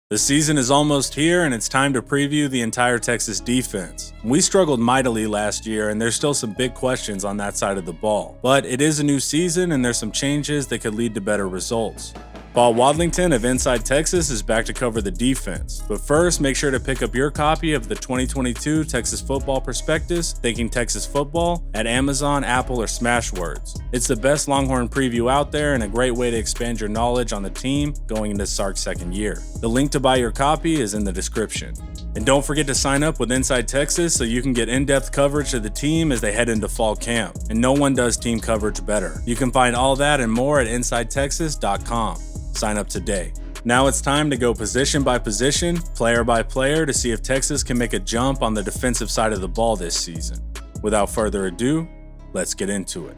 The season is almost here, and it's time to preview the entire Texas defense. We struggled mightily last year, and there's still some big questions on that side of the ball. But it is a new season, and there's some changes that could lead to better results. Paul Wadlington of Inside Texas is back to cover the defense. But first, make sure to pick up your copy of the 2022 Texas Football Prospectus, Thinking Texas Football, at Amazon, Apple, or Smashwords. It's the best Longhorn preview out there and a great way to expand your knowledge on the team going into Sark's second year. The link to buy your copy is in the description. And don't forget to sign up with Inside Texas so you can get in-depth coverage of the team as they head into fall camp. And no one does team coverage better. You can find all that and more at InsideTexas.com. Sign up today. Now it's time to go position by position, player by player to see if Texas can make a jump on the defensive side of the ball this season. Without further ado, let's get into it.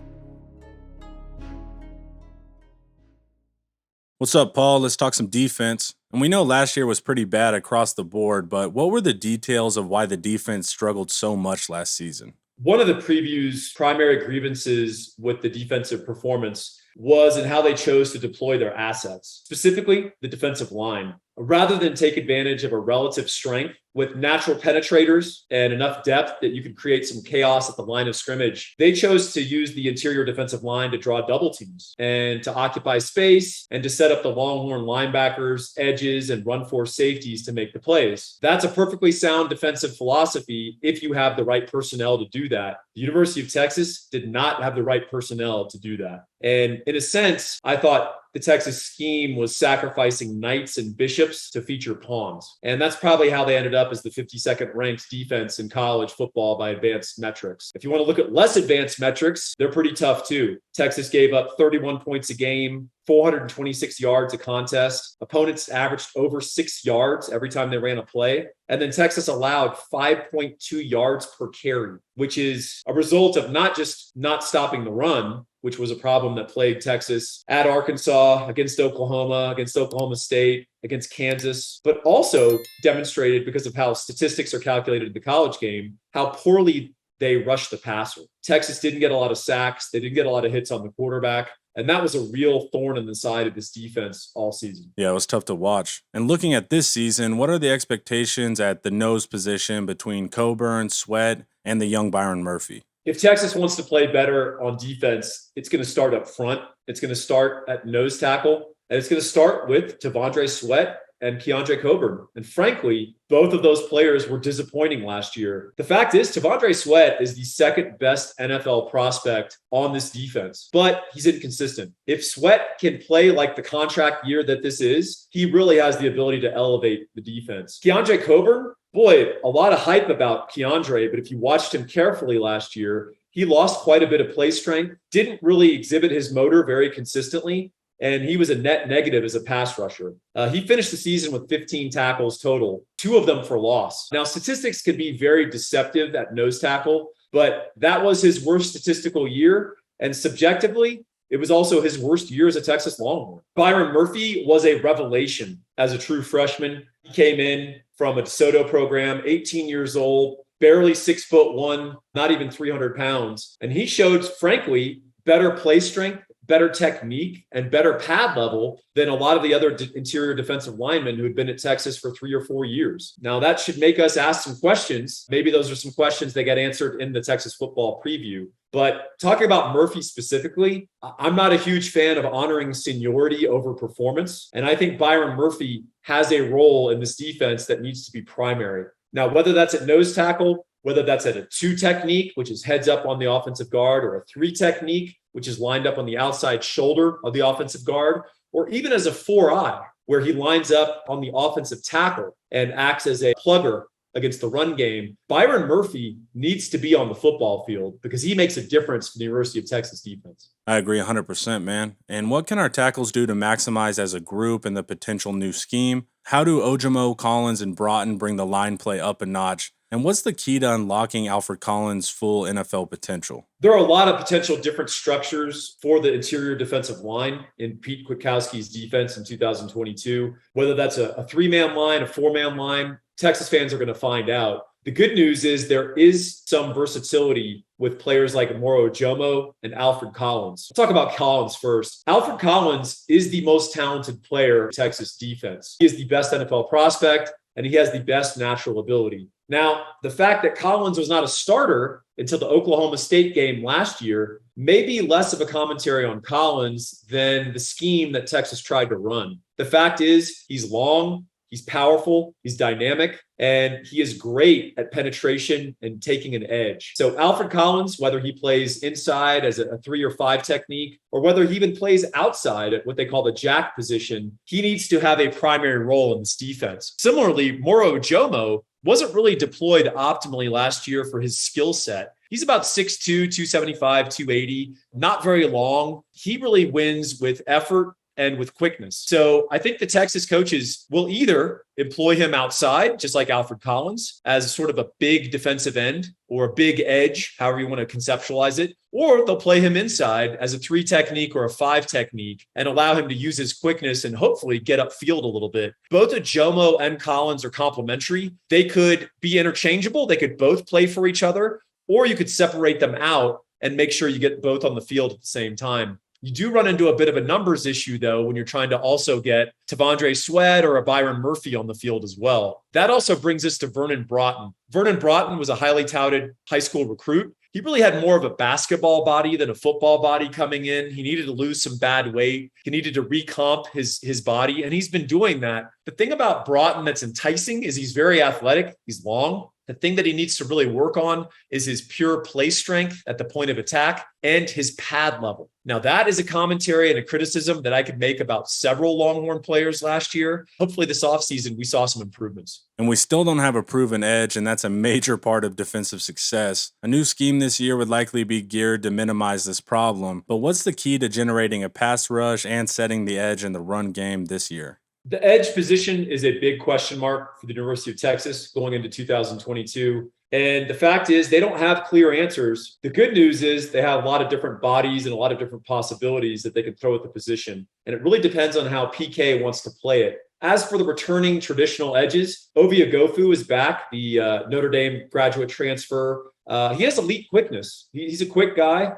What's up, Paul? Let's talk some defense. And we know last year was pretty bad across the board, but what were the details of why the defense struggled so much last season? One of the preview's primary grievances with the defensive performance was in how they chose to deploy their assets, specifically the defensive line. Rather than take advantage of a relative strength with natural penetrators and enough depth that you could create some chaos at the line of scrimmage, they chose to use the interior defensive line to draw double teams and to occupy space and to set up the Longhorn linebackers, edges, and run force safeties to make the plays. That's a perfectly sound defensive philosophy if you have the right personnel to do that. The University of Texas did not have the right personnel to do that. And in a sense, I thought the Texas scheme was sacrificing knights and bishops to feature pawns. And that's probably how they ended up as the 52nd ranked defense in college football by advanced metrics. If you want to look at less advanced metrics, they're pretty tough too. Texas gave up 31 points a game, 426 yards a contest. Opponents averaged over 6 yards every time they ran a play. And then Texas allowed 5.2 yards per carry, which is a result of not just not stopping the run, which was a problem that plagued Texas at Arkansas, against Oklahoma State, against Kansas, but also demonstrated, because of how statistics are calculated in the college game, how poorly they rushed the passer. Texas didn't get a lot of sacks. They didn't get a lot of hits on the quarterback. And that was a real thorn in the side of this defense all season. Yeah, it was tough to watch. And looking at this season, what are the expectations at the nose position between Coburn, Sweat, and the young Byron Murphy? If Texas wants to play better on defense, it's going to start up front. It's going to start at nose tackle. And it's going to start with T'Vondre Sweat and Keandre Coburn. And frankly, both of those players were disappointing last year. The fact is, T'Vondre Sweat is the second best NFL prospect on this defense, but he's inconsistent. If Sweat can play like the contract year that this is, he really has the ability to elevate the defense. Keandre Coburn, boy, a lot of hype about Keandre, but if you watched him carefully last year, he lost quite a bit of play strength, didn't really exhibit his motor very consistently, and he was a net negative as a pass rusher. He finished the season with 15 tackles total, 2 of them for loss. Now, statistics can be very deceptive at nose tackle, but that was his worst statistical year. And subjectively, it was also his worst year as a Texas Longhorn. Byron Murphy was a revelation as a true freshman. He came in from a DeSoto program, 18 years old, barely 6'1", not even 300 pounds. And he showed, frankly, better play strength, better technique, and better pad level than a lot of the other interior defensive linemen who had been at Texas for 3 or 4 years. Now, that should make us ask some questions. Maybe those are some questions that get answered in the Texas football preview. But talking about Murphy specifically, I'm not a huge fan of honoring seniority over performance. And I think Byron Murphy has a role in this defense that needs to be primary. Now, whether that's at nose tackle, whether that's at a 2 technique, which is heads up on the offensive guard, or a 3 technique, which is lined up on the outside shoulder of the offensive guard, or even as a 4-eye, where he lines up on the offensive tackle and acts as a plugger against the run game, Byron Murphy needs to be on the football field because he makes a difference for the University of Texas defense. I agree 100%, man. And what can our tackles do to maximize as a group in the potential new scheme? How do Ojimo, Collins, and Broughton bring the line play up a notch? And what's the key to unlocking Alfred Collins' full NFL potential? There are a lot of potential different structures for the interior defensive line in Pete Kwiatkowski's defense in 2022. Whether that's a 3-man line, a 4-man line, Texas fans are going to find out. The good news is there is some versatility with players like Moro Ojomo and Alfred Collins. I'll talk about Collins first. Alfred Collins is the most talented player in Texas defense. He is the best NFL prospect, and he has the best natural ability. Now, the fact that Collins was not a starter until the Oklahoma State game last year may be less of a commentary on Collins than the scheme that Texas tried to run. The fact is, he's long, he's powerful, he's dynamic, and he is great at penetration and taking an edge. So Alfred Collins, whether he plays inside as a 3 or 5 technique, or whether he even plays outside at what they call the jack position, he needs to have a primary role in this defense. Similarly, Moro Ojomo wasn't really deployed optimally last year for his skill set. He's about 6'2", 275, 280, not very long. He really wins with effort and with quickness. So I think the Texas coaches will either employ him outside, just like Alfred Collins, as sort of a big defensive end or a big edge, however you want to conceptualize it, or they'll play him inside as a 3 technique or a 5 technique and allow him to use his quickness and hopefully get upfield a little bit. Both Ojomo and Collins are complementary. They could be interchangeable. They could both play for each other, or you could separate them out and make sure you get both on the field at the same time. You do run into a bit of a numbers issue, though, when you're trying to also get T'Vondre Sweat or a Byron Murphy on the field as well. That also brings us to Vernon Broughton. Vernon Broughton was a highly touted high school recruit. He really had more of a basketball body than a football body coming in. He needed to lose some bad weight. He needed to recomp his body, and he's been doing that. The thing about Broughton that's enticing is he's very athletic. He's long. The thing that he needs to really work on is his pure play strength at the point of attack and his pad level. Now, that is a commentary and a criticism that I could make about several Longhorn players last year. Hopefully this offseason, we saw some improvements. And we still don't have a proven edge, and that's a major part of defensive success. A new scheme this year would likely be geared to minimize this problem. But what's the key to generating a pass rush and setting the edge in the run game this year? The edge position is a big question mark for the University of Texas going into 2022. And the fact is they don't have clear answers. The good news is they have a lot of different bodies and a lot of different possibilities that they can throw at the position. And it really depends on how PK wants to play it. As for the returning traditional edges, Ovie Oghoufo is back, the Notre Dame graduate transfer. He has elite quickness. He's a quick guy.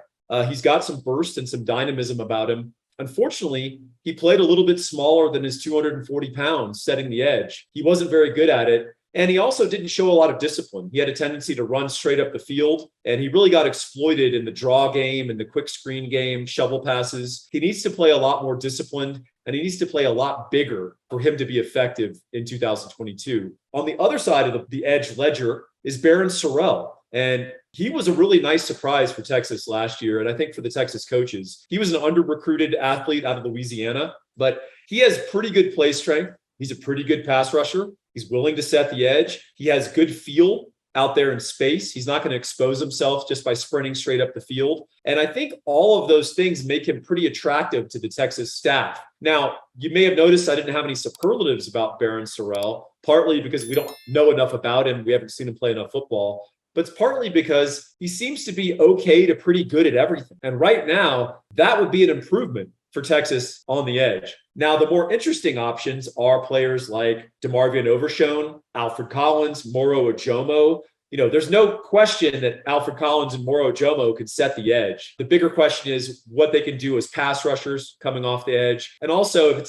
He's got some burst and some dynamism about him. Unfortunately, he played a little bit smaller than his 240 pounds setting the edge. He wasn't very good at it. And he also didn't show a lot of discipline. He had a tendency to run straight up the field, and he really got exploited in the draw game and the quick screen game, shovel passes. He needs to play a lot more disciplined, and he needs to play a lot bigger for him to be effective in 2022. On the other side of the edge ledger is Barron Sorrell. And he was a really nice surprise for Texas last year. And I think for the Texas coaches, he was an under-recruited athlete out of Louisiana, but he has pretty good play strength. He's a pretty good pass rusher. He's willing to set the edge. He has good feel out there in space. He's not going to expose himself just by sprinting straight up the field. And I think all of those things make him pretty attractive to the Texas staff. Now, you may have noticed I didn't have any superlatives about Barron Sorrell, partly because we don't know enough about him. We haven't seen him play enough football. But it's partly because he seems to be okay to pretty good at everything. And right now, that would be an improvement for Texas on the edge. Now, the more interesting options are players like DeMarvion Overshown, Alfred Collins, Moro Ojomo. You know, there's no question that Alfred Collins and Moro Ojomo could set the edge. The bigger question is what they can do as pass rushers coming off the edge, and also if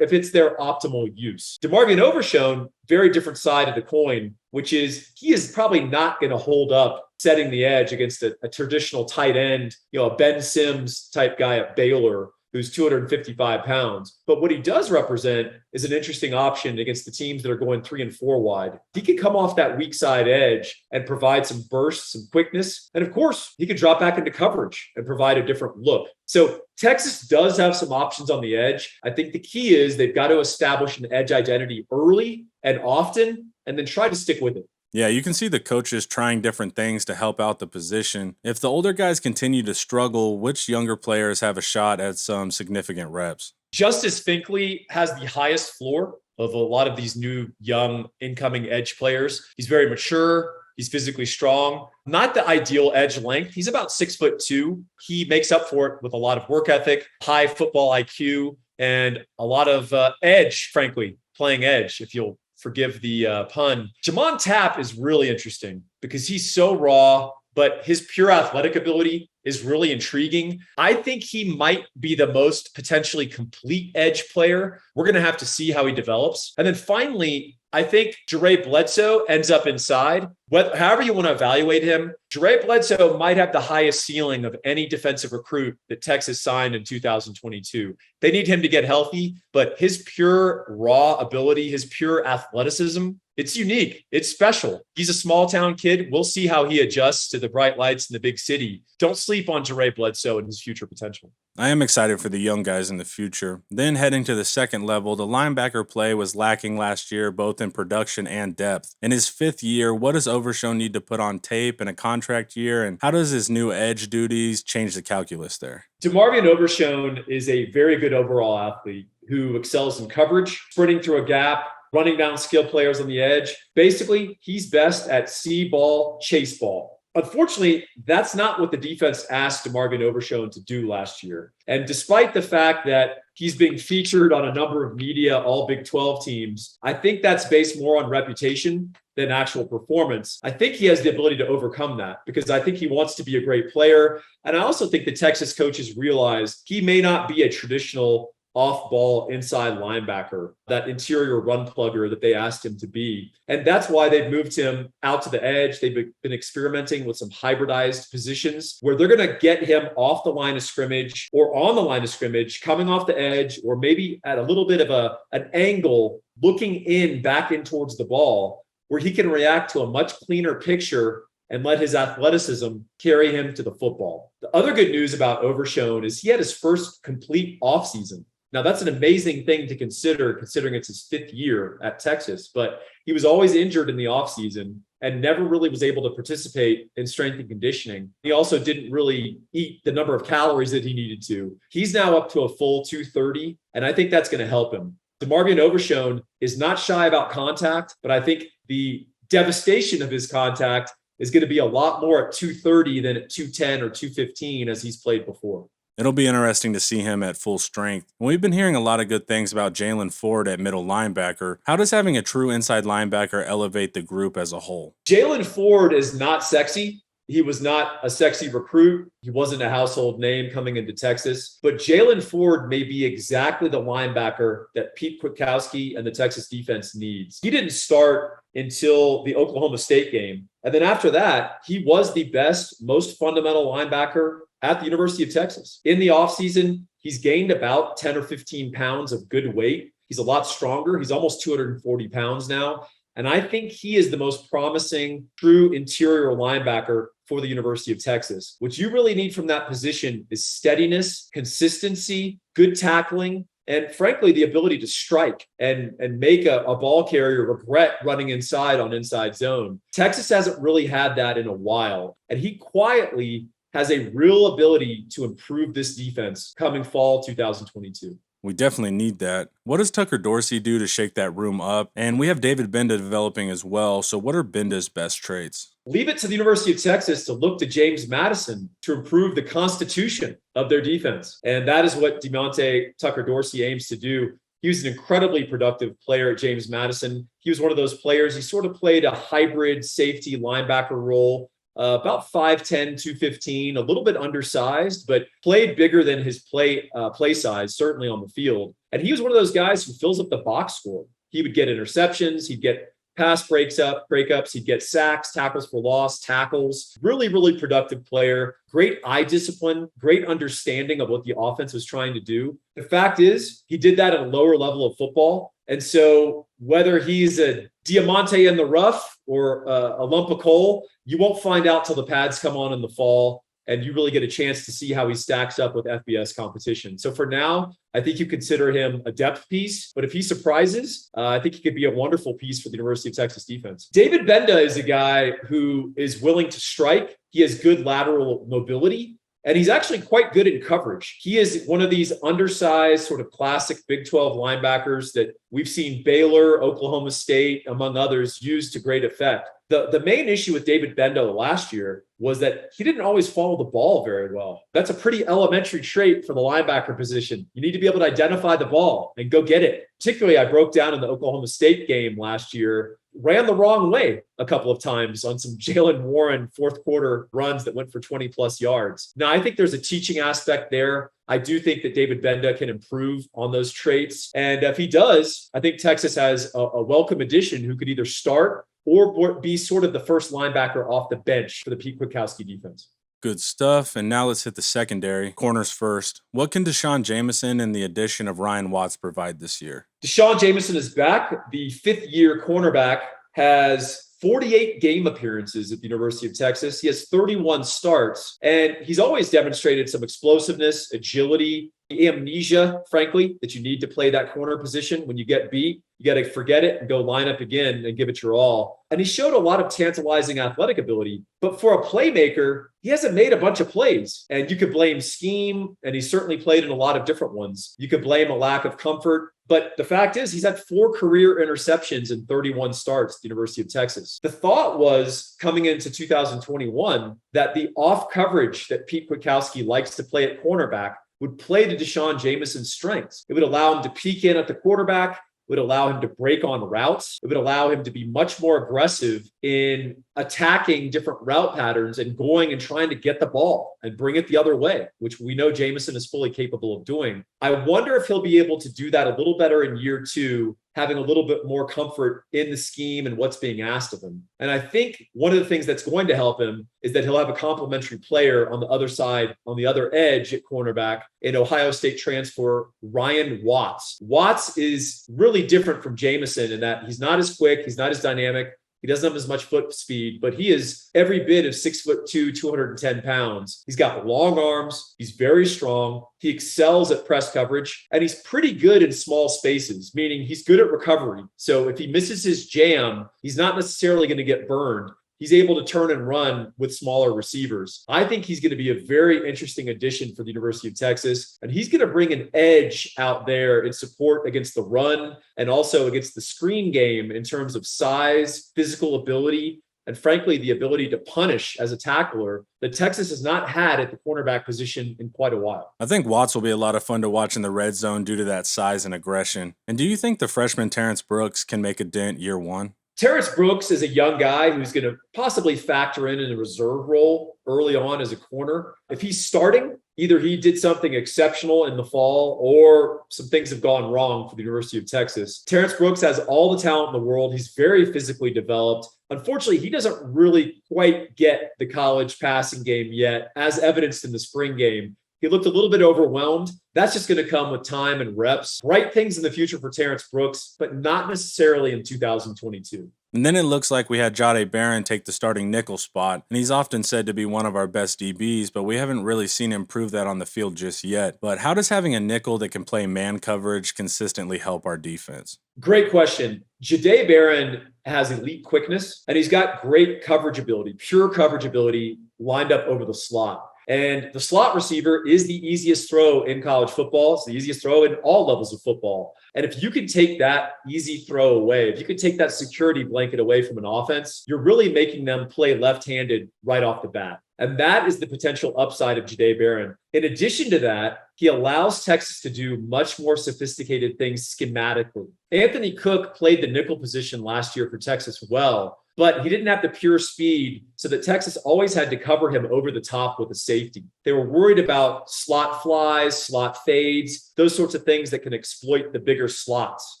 it's their optimal use. DeMarvion Overshown, very different side of the coin, which is he is probably not going to hold up setting the edge against a traditional tight end, a Ben Sims type guy at Baylor who's 255 pounds. But what he does represent is an interesting option against the teams that are going 3 and 4 wide. He could come off that weak side edge and provide some burst, some quickness. And of course, he could drop back into coverage and provide a different look. So Texas does have some options on the edge. I think the key is they've got to establish an edge identity early and often, and then try to stick with it. Yeah, you can see the coaches trying different things to help out the position. If the older guys continue to struggle, which younger players have a shot at some significant reps? Justice Finkley has the highest floor of a lot of these new, young, incoming edge players. He's very mature. He's physically strong. Not the ideal edge length. He's about 6'2". He makes up for it with a lot of work ethic, high football IQ, and a lot of edge, frankly, playing edge, if you'll Forgive the pun. Jamon Tapp is really interesting because he's so raw, but his pure athletic ability is really intriguing. I think he might be the most potentially complete edge player. We're going to have to see how he develops. And then finally, I think Jure Bledsoe ends up inside. However you want to evaluate him, Jure Bledsoe might have the highest ceiling of any defensive recruit that Texas signed in 2022. They need him to get healthy, but his pure raw ability, his pure athleticism, it's unique. It's special. He's a small town kid. We'll see how he adjusts to the bright lights in the big city. Don't sleep on Jure Bledsoe and his future potential. I am excited for the young guys in the future. Then heading to the second level, the linebacker play was lacking last year, both in production and depth. In his fifth year, what does Overshown need to put on tape in a contract year, and how does his new edge duties change the calculus there? DeMarvion Overshown is a very good overall athlete who excels in coverage, sprinting through a gap, running down skill players on the edge. Basically, he's best at see ball, chase ball. Unfortunately, that's not what the defense asked DeMarvion Overshown to do last year. And despite the fact that he's being featured on a number of media, all Big 12 teams, I think that's based more on reputation than actual performance. I think he has the ability to overcome that because I think he wants to be a great player. And I also think the Texas coaches realize he may not be a traditional off-ball inside linebacker, that interior run plugger that they asked him to be. And that's why they've moved him out to the edge. They've been experimenting with some hybridized positions where they're going to get him off the line of scrimmage or on the line of scrimmage, coming off the edge, or maybe at a little bit of an angle, looking back in towards the ball, where he can react to a much cleaner picture and let his athleticism carry him to the football. The other good news about Overshown is he had his first complete offseason. Now, that's an amazing thing to consider, considering it's his fifth year at Texas, but he was always injured in the offseason and never really was able to participate in strength and conditioning. He also didn't really eat the number of calories that he needed to. He's now up to a full 230, and I think that's going to help him. DeMarvion Overshown is not shy about contact, but I think the devastation of his contact is going to be a lot more at 230 than at 210 or 215 as he's played before. It'll be interesting to see him at full strength. We've been hearing a lot of good things about Jalen Ford at middle linebacker. How does having a true inside linebacker elevate the group as a whole? Jalen Ford is not sexy. He was not a sexy recruit. He wasn't a household name coming into Texas. But Jalen Ford may be exactly the linebacker that Pete Kwiatkowski and the Texas defense needs. He didn't start until the Oklahoma State game. And then after that, he was the best, most fundamental linebacker at the University of Texas. In the offseason, he's gained about 10 or 15 pounds of good weight. He's a lot stronger. He's almost 240 pounds now. And I think he is the most promising true interior linebacker for the University of Texas. What you really need from that position is steadiness, consistency, good tackling, and frankly, the ability to strike and make a ball carrier regret running inside on inside zone. Texas hasn't really had that in a while. And he quietly has a real ability to improve this defense coming fall 2022. We definitely need that. What does Tucker Dorsey do to shake that room up? And we have David Benda developing as well. So what are Benda's best traits? Leave it to the University of Texas to look to James Madison to improve the constitution of their defense. And that is what DeMonte Tucker Dorsey aims to do. He was an incredibly productive player at James Madison. He was one of those players. He sort of played a hybrid safety linebacker role. About 5'10", 215, a little bit undersized, but played bigger than his play size, certainly on the field. And he was one of those guys who fills up the box score. He would get interceptions, he'd get pass breakups, he'd get sacks, tackles for loss, tackles. Really, really productive player. Great eye discipline, great understanding of what the offense was trying to do. The fact is, he did that at a lower level of football. And so whether he's a diamante in the rough or a lump of coal, you won't find out till the pads come on in the fall and you really get a chance to see how he stacks up with FBS competition. So for now, I think you consider him a depth piece, but if he surprises, I think he could be a wonderful piece for the University of Texas defense. David Benda is a guy who is willing to strike. He has good lateral mobility. And he's actually quite good in coverage. He is one of these undersized, sort of classic Big 12 linebackers that we've seen Baylor, Oklahoma State, among others, use to great effect. The main issue with David Bendo last year was that he didn't always follow the ball very well. That's a pretty elementary trait for the linebacker position. You need to be able to identify the ball and go get it. Particularly, I broke down in the Oklahoma State game last year, ran the wrong way a couple of times on some Jalen Warren fourth quarter runs that went for 20 plus yards. Now, I think there's a teaching aspect there. I do think that David Benda can improve on those traits. And if he does, I think Texas has a welcome addition who could either start or be sort of the first linebacker off the bench for the Pete Kwiatkowski defense. Good stuff. And now let's hit the secondary. Corners first. What can Deshaun Jameson and the addition of Ryan Watts provide this year? Deshaun Jameson is back. The fifth-year cornerback has 48 game appearances at the University of Texas. He has 31 starts, and he's always demonstrated some explosiveness, agility, amnesia, frankly, that you need to play that corner position. When you get beat, you got to forget it and go line up again and give it your all. And he showed a lot of tantalizing athletic ability, but for a playmaker, he hasn't made a bunch of plays. And you could blame scheme, and he certainly played in a lot of different ones. You could blame a lack of comfort. But the fact is, he's had 4 career interceptions in 31 starts at the University of Texas. The thought was coming into 2021 that the off coverage that Pete Kwiatkowski likes to play at cornerback would play to Deshaun Jameson's strengths. It would allow him to peek in at the quarterback. It would allow him to break on routes. It would allow him to be much more aggressive in attacking different route patterns and going and trying to get the ball and bring it the other way, which we know Jameson is fully capable of doing. I wonder if he'll be able to do that a little better in year 2, having a little bit more comfort in the scheme and what's being asked of him. And I think one of the things that's going to help him is that he'll have a complementary player on the other side, on the other edge at cornerback, in Ohio State transfer Ryan Watts. Watts is really different from Jameson in that he's not as quick, he's not as dynamic, he doesn't have as much foot speed, but he is every bit of 6'2", 210 pounds. He's got long arms. He's very strong. He excels at press coverage, and he's pretty good in small spaces, meaning he's good at recovery. So if he misses his jam, he's not necessarily going to get burned. He's able to turn and run with smaller receivers. I think he's going to be a very interesting addition for the University of Texas, and he's going to bring an edge out there in support against the run and also against the screen game in terms of size, physical ability, and frankly, the ability to punish as a tackler that Texas has not had at the cornerback position in quite a while. I think Watts will be a lot of fun to watch in the red zone due to that size and aggression. And do you think the freshman Terrence Brooks can make a dent year 1? Terrence Brooks is a young guy who's going to possibly factor in a reserve role early on as a corner. If he's starting, either he did something exceptional in the fall or some things have gone wrong for the University of Texas. Terrence Brooks has all the talent in the world. He's very physically developed. Unfortunately, he doesn't really quite get the college passing game yet, as evidenced in the spring game. He looked a little bit overwhelmed. That's just going to come with time and reps. Bright things in the future for Terrence Brooks, but not necessarily in 2022. And then it looks like we had Jahdae Barron take the starting nickel spot, and he's often said to be one of our best DBs, but we haven't really seen him prove that on the field just yet. But how does having a nickel that can play man coverage consistently help our defense? Great question. Jahdae Barron has elite quickness, and he's got great coverage ability, pure coverage ability lined up over the slot. And the slot receiver is the easiest throw in college football. It's the easiest throw in all levels of football. And if you can take that easy throw away, if you could take that security blanket away from an offense, you're really making them play left-handed right off the bat. And that is the potential upside of Jahdae Barron. In addition to that, he allows Texas to do much more sophisticated things schematically. Anthony Cook played the nickel position last year for Texas well, but he didn't have the pure speed, so that Texas always had to cover him over the top with a safety. They were worried about slot flies, slot fades, those sorts of things that can exploit the bigger slots,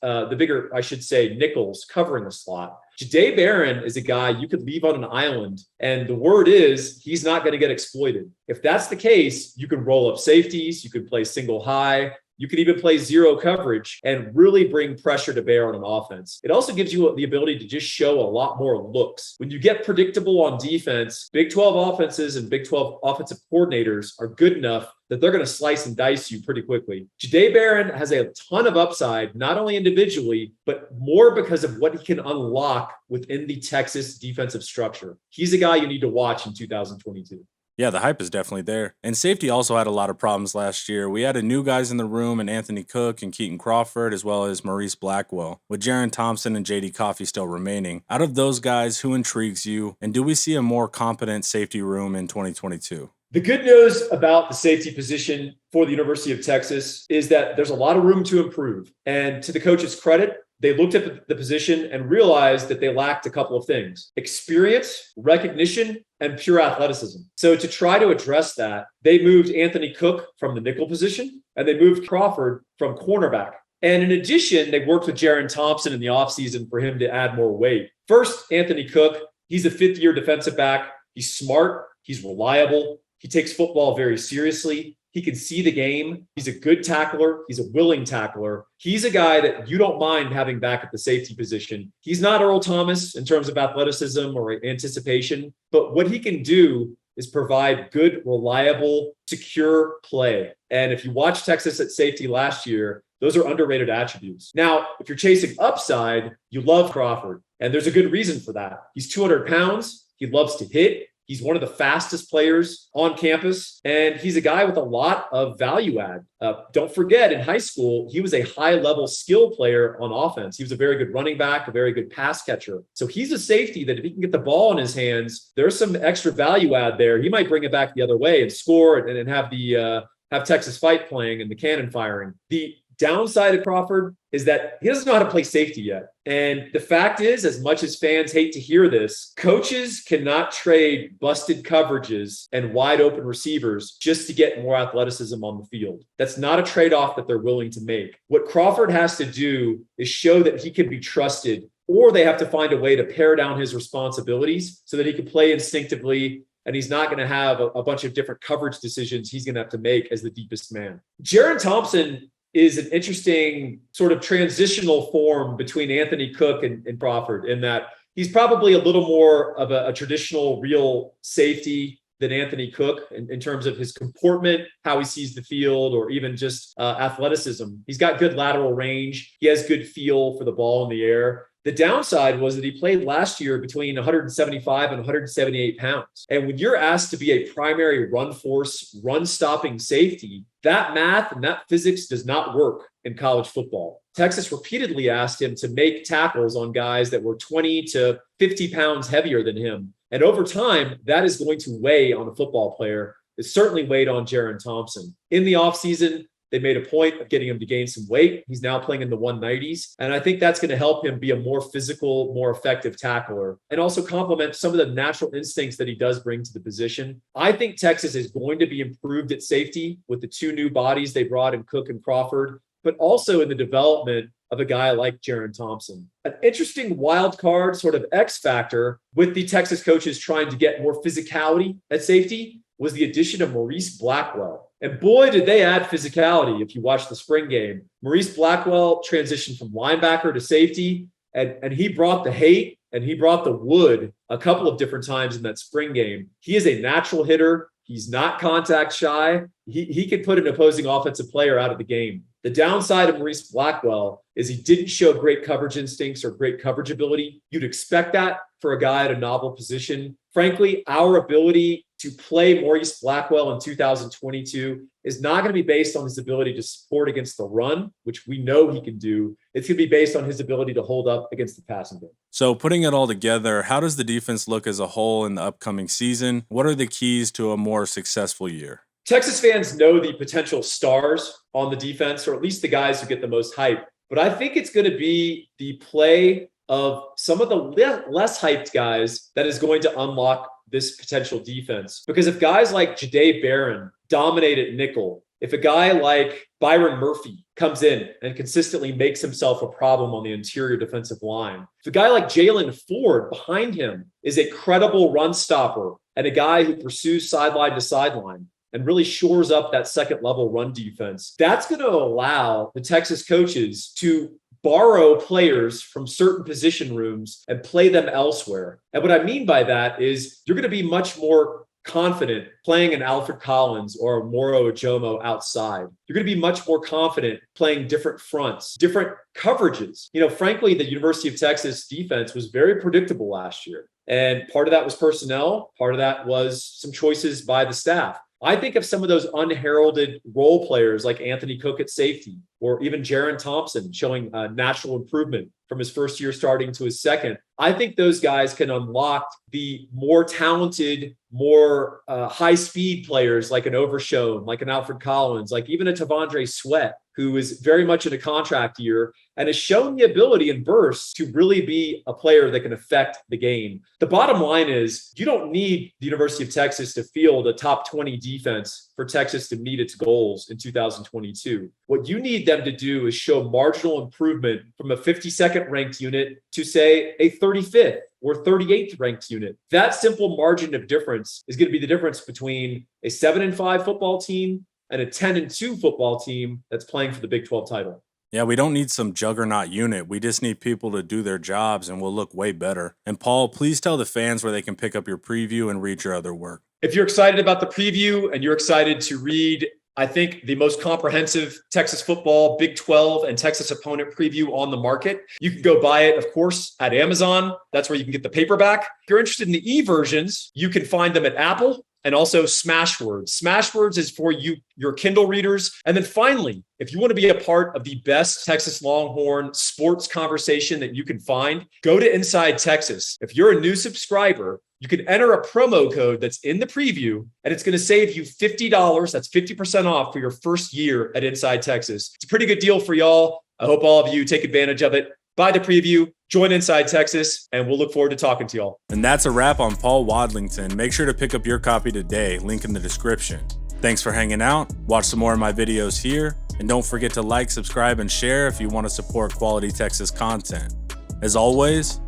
nickels covering the slot. Jahdae Barron is a guy you could leave on an island, and the word is he's not going to get exploited. If that's the case, you can roll up safeties, you could play single high, you could even play zero coverage and really bring pressure to bear on an offense. It also gives you the ability to just show a lot more looks. When you get predictable on defense, Big 12 offenses and Big 12 offensive coordinators are good enough that they're going to slice and dice you pretty quickly. Jahdae Barron has a ton of upside, not only individually, but more because of what he can unlock within the Texas defensive structure. He's a guy you need to watch in 2022. Yeah, the hype is definitely there. And safety also had a lot of problems last year. We added new guys in the room and Anthony Cook and Keaton Crawford, as well as Maurice Blackwell, with Jaron Thompson and JD Coffey still remaining. Out of those guys, who intrigues you? And do we see a more competent safety room in 2022? The good news about the safety position for the University of Texas is that there's a lot of room to improve. And to the coach's credit, they looked at the position and realized that they lacked a couple of things: experience, recognition, and pure athleticism. So to try to address that, they moved Anthony Cook from the nickel position and they moved Crawford from cornerback. And in addition, they worked with Jaron Thompson in the offseason for him to add more weight. First, Anthony Cook, he's a fifth-year defensive back. He's smart. He's reliable. He takes football very seriously. He can see the game. He's a good tackler. He's a willing tackler. He's a guy that you don't mind having back at the safety position. He's not Earl Thomas in terms of athleticism or anticipation, but what he can do is provide good, reliable, secure play. And if you watch Texas at safety last year, those are underrated attributes. Now, if you're chasing upside, you love Crawford. And there's a good reason for that. He's 200 pounds. He loves to hit. He's one of the fastest players on campus, and he's a guy with a lot of value add. Don't forget, in high school, he was a high-level skill player on offense. He was a very good running back, a very good pass catcher. So he's a safety that if he can get the ball in his hands, there's some extra value add there. He might bring it back the other way and score and have the have Texas Fight playing and the cannon firing. The downside of Crawford is that he doesn't know how to play safety yet. And the fact is, as much as fans hate to hear this, coaches cannot trade busted coverages and wide open receivers just to get more athleticism on the field. That's not a trade-off that they're willing to make. What Crawford has to do is show that he can be trusted, or they have to find a way to pare down his responsibilities so that he can play instinctively and he's not going to have a bunch of different coverage decisions he's going to have to make as the deepest man. Jaron Thompson is an interesting sort of transitional form between Anthony Cook and Crawford, in that he's probably a little more of a traditional real safety than Anthony Cook in terms of his comportment, how he sees the field, or even just athleticism. He's got good lateral range. He has good feel for the ball in the air. The downside was that he played last year between 175 and 178 pounds. And when you're asked to be a primary run force, run stopping safety, that math and that physics does not work in college football. Texas repeatedly asked him to make tackles on guys that were 20 to 50 pounds heavier than him. And over time, that is going to weigh on a football player. It certainly weighed on Jaron Thompson. In the offseason, they made a point of getting him to gain some weight. He's now playing in the 190s. And I think that's going to help him be a more physical, more effective tackler, and also complement some of the natural instincts that he does bring to the position. I think Texas is going to be improved at safety with the two new bodies they brought in Cook and Crawford, but also in the development of a guy like Jaron Thompson. An interesting wild card sort of X factor with the Texas coaches trying to get more physicality at safety was the addition of Maurice Blackwell. And boy, did they add physicality if you watch the spring game. Maurice Blackwell transitioned from linebacker to safety, and he brought the hate and he brought the wood a couple of different times in that spring game. He is a natural hitter. He's not contact shy. He could put an opposing offensive player out of the game. The downside of Maurice Blackwell is he didn't show great coverage instincts or great coverage ability. You'd expect that for a guy at a novel position. Frankly, our ability to play Maurice Blackwell in 2022 is not going to be based on his ability to support against the run, which we know he can do. It's going to be based on his ability to hold up against the passing game. So putting it all together, how does the defense look as a whole in the upcoming season? What are the keys to a more successful year? Texas fans know the potential stars on the defense, or at least the guys who get the most hype. But I think it's going to be the play of some of the less hyped guys that is going to unlock this potential defense. Because if guys like Jahdae Barron dominate at nickel, if a guy like Byron Murphy comes in and consistently makes himself a problem on the interior defensive line, if a guy like Jalen Ford behind him is a credible run stopper and a guy who pursues sideline to sideline and really shores up that second level run defense, that's going to allow the Texas coaches to borrow players from certain position rooms and play them elsewhere. And what I mean by that is you're going to be much more confident playing an Alfred Collins or a Moro Ajomo outside. You're going to be much more confident playing different fronts, different coverages. Frankly, the University of Texas defense was very predictable last year. And part of that was personnel. Part of that was some choices by the staff. I think of some of those unheralded role players like Anthony Cook at safety, or even Jaron Thompson showing natural improvement from his first year starting to his second. I think those guys can unlock the more talented, more high-speed players like an Overshown, like an Alfred Collins, like even a Tavondre Sweat, who is very much in a contract year and has shown the ability in bursts to really be a player that can affect the game. The bottom line is you don't need the University of Texas to field a top 20 defense for Texas to meet its goals in 2022. What you need them to do is show marginal improvement from a 52nd ranked unit to, say, a 35th or 38th ranked unit. That simple margin of difference is going to be the difference between a 7-5 football team and a 10-2 football team that's playing for the Big 12 title. Yeah, we don't need some juggernaut unit. We just need people to do their jobs and we'll look way better. And Paul, please tell the fans where they can pick up your preview and read your other work. If you're excited about the preview and you're excited to read, I think, the most comprehensive Texas football, Big 12, and Texas opponent preview on the market, you can go buy it, of course, at Amazon. That's where you can get the paperback. If you're interested in the e-versions, you can find them at Apple and also Smashwords. Smashwords is for you, your Kindle readers. And then finally, if you want to be a part of the best Texas Longhorn sports conversation that you can find, go to Inside Texas. If you're a new subscriber, you can enter a promo code that's in the preview, and it's going to save you $50. That's 50% off for your first year at Inside Texas. It's a pretty good deal for y'all. I hope all of you take advantage of it. Buy the preview, join Inside Texas, and we'll look forward to talking to y'all. And that's a wrap on Paul Wadlington. Make sure to pick up your copy today. Link in the description. Thanks for hanging out. Watch some more of my videos here. And don't forget to like, subscribe, and share if you want to support quality Texas content. As always,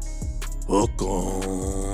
hook 'em.